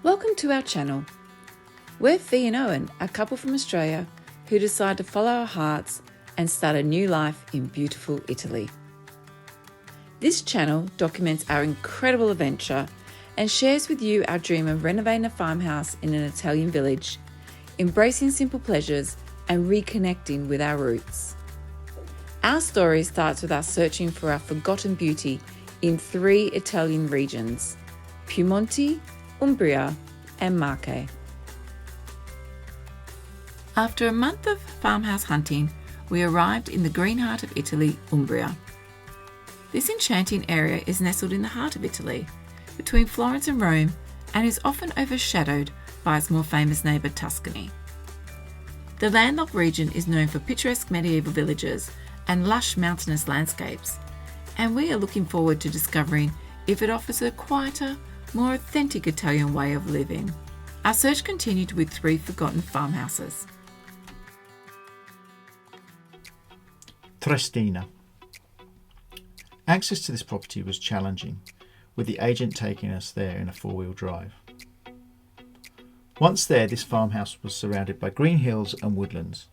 Welcome to our channel. We're Fee and Owen, a couple from Australia who decide to follow our hearts and start a new life in beautiful Italy. This channel documents our incredible adventure and shares with you our dream of renovating a farmhouse in an Italian village, embracing simple pleasures and reconnecting with our roots. Our story starts with us searching for our forgotten beauty in 3 Italian regions: Piemonte, Umbria and Marche. After a month of farmhouse hunting, we arrived in the green heart of Italy, Umbria. This enchanting area is nestled in the heart of Italy, between Florence and Rome, and is often overshadowed by its more famous neighbour Tuscany. The landlocked region is known for picturesque medieval villages and lush mountainous landscapes, and we are looking forward to discovering if it offers a quieter, more authentic Italian way of living. Our search continued with 3 forgotten farmhouses. Trestina. Access to this property was challenging, with the agent taking us there in a 4-wheel drive. Once there, this farmhouse was surrounded by green hills and woodlands.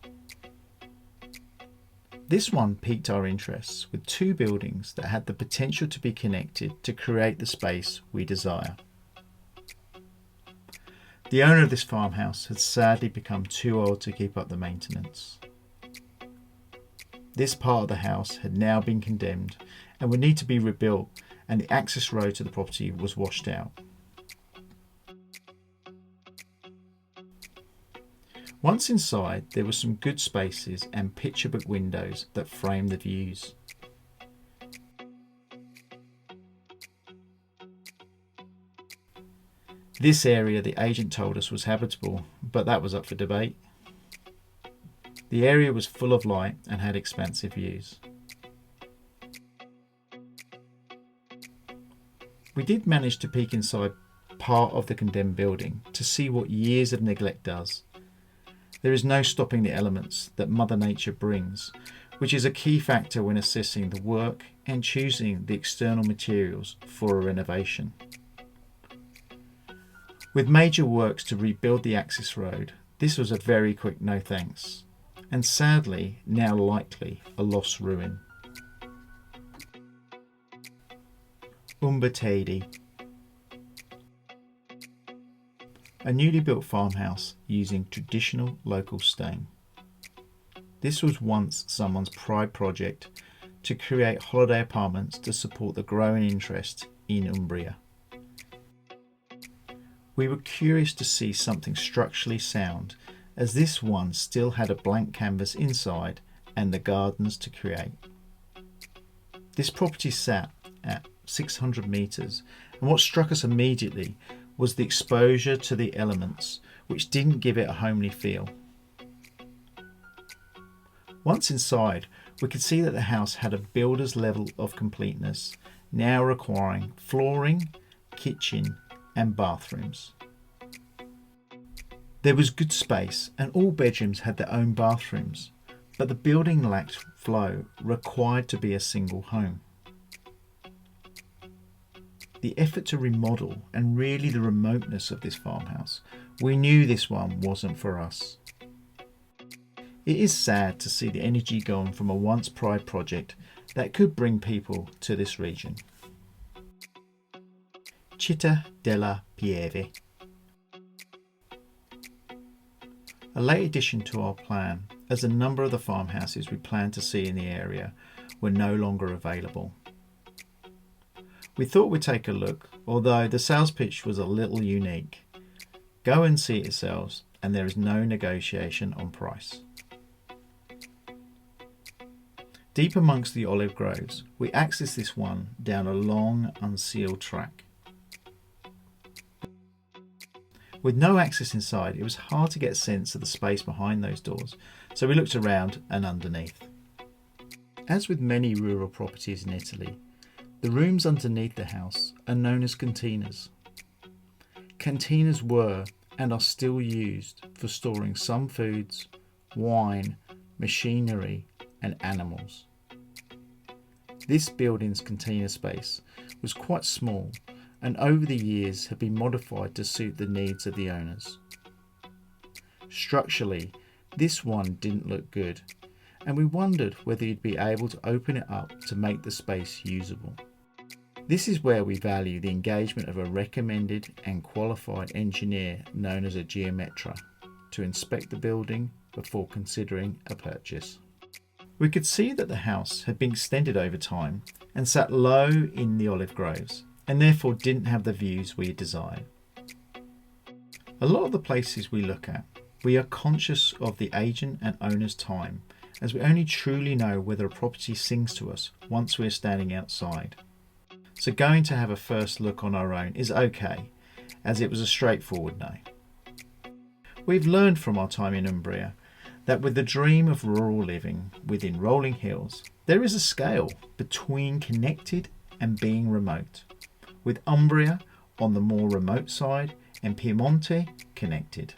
This one piqued our interests with 2 buildings that had the potential to be connected to create the space we desire. The owner of this farmhouse had sadly become too old to keep up the maintenance. This part of the house had now been condemned and would need to be rebuilt, and the access road to the property was washed out. Once inside, there were some good spaces and picture-book windows that framed the views. This area the agent told us was habitable, but that was up for debate. The area was full of light and had expansive views. We did manage to peek inside part of the condemned building to see what years of neglect does. There is no stopping the elements that Mother Nature brings, which is a key factor when assessing the work and choosing the external materials for a renovation. With major works to rebuild the access road, this was a very quick no thanks, and sadly now likely a lost ruin. Umbertide. A newly built farmhouse using traditional local stone. This was once someone's pride project to create holiday apartments to support the growing interest in Umbria. We were curious to see something structurally sound, as this one still had a blank canvas inside and the gardens to create. This property sat at 600 metres, and what struck us immediately was the exposure to the elements, which didn't give it a homely feel. Once inside, we could see that the house had a builder's level of completeness, now requiring flooring, kitchen and bathrooms. There was good space and all bedrooms had their own bathrooms, but the building lacked flow required to be a single home. The effort to remodel and really the remoteness of this farmhouse, we knew this one wasn't for us. It is sad to see the energy gone from a once pride project that could bring people to this region. Città della Pieve. A late addition to our plan, as a number of the farmhouses we planned to see in the area were no longer available. We thought we'd take a look, although the sales pitch was a little unique. Go and see it yourselves, and there is no negotiation on price. Deep amongst the olive groves, we accessed this one down a long, unsealed track. With no access inside, it was hard to get a sense of the space behind those doors, so we looked around and underneath. As with many rural properties in Italy, the rooms underneath the house are known as cantinas. Cantinas were and are still used for storing some foods, wine, machinery and animals. This building's cantina space was quite small and over the years have been modified to suit the needs of the owners. Structurally, this one didn't look good, and we wondered whether you'd be able to open it up to make the space usable. This is where we value the engagement of a recommended and qualified engineer known as a geometra to inspect the building before considering a purchase. We could see that the house had been extended over time and sat low in the olive groves, and therefore didn't have the views we desired. A lot of the places we look at, we are conscious of the agent and owner's time, as we only truly know whether a property sings to us once we are standing outside. So going to have a first look on our own is okay, as it was a straightforward no. We've learned from our time in Umbria that with the dream of rural living within rolling hills, there is a scale between connected and being remote, with Umbria on the more remote side and Piemonte connected.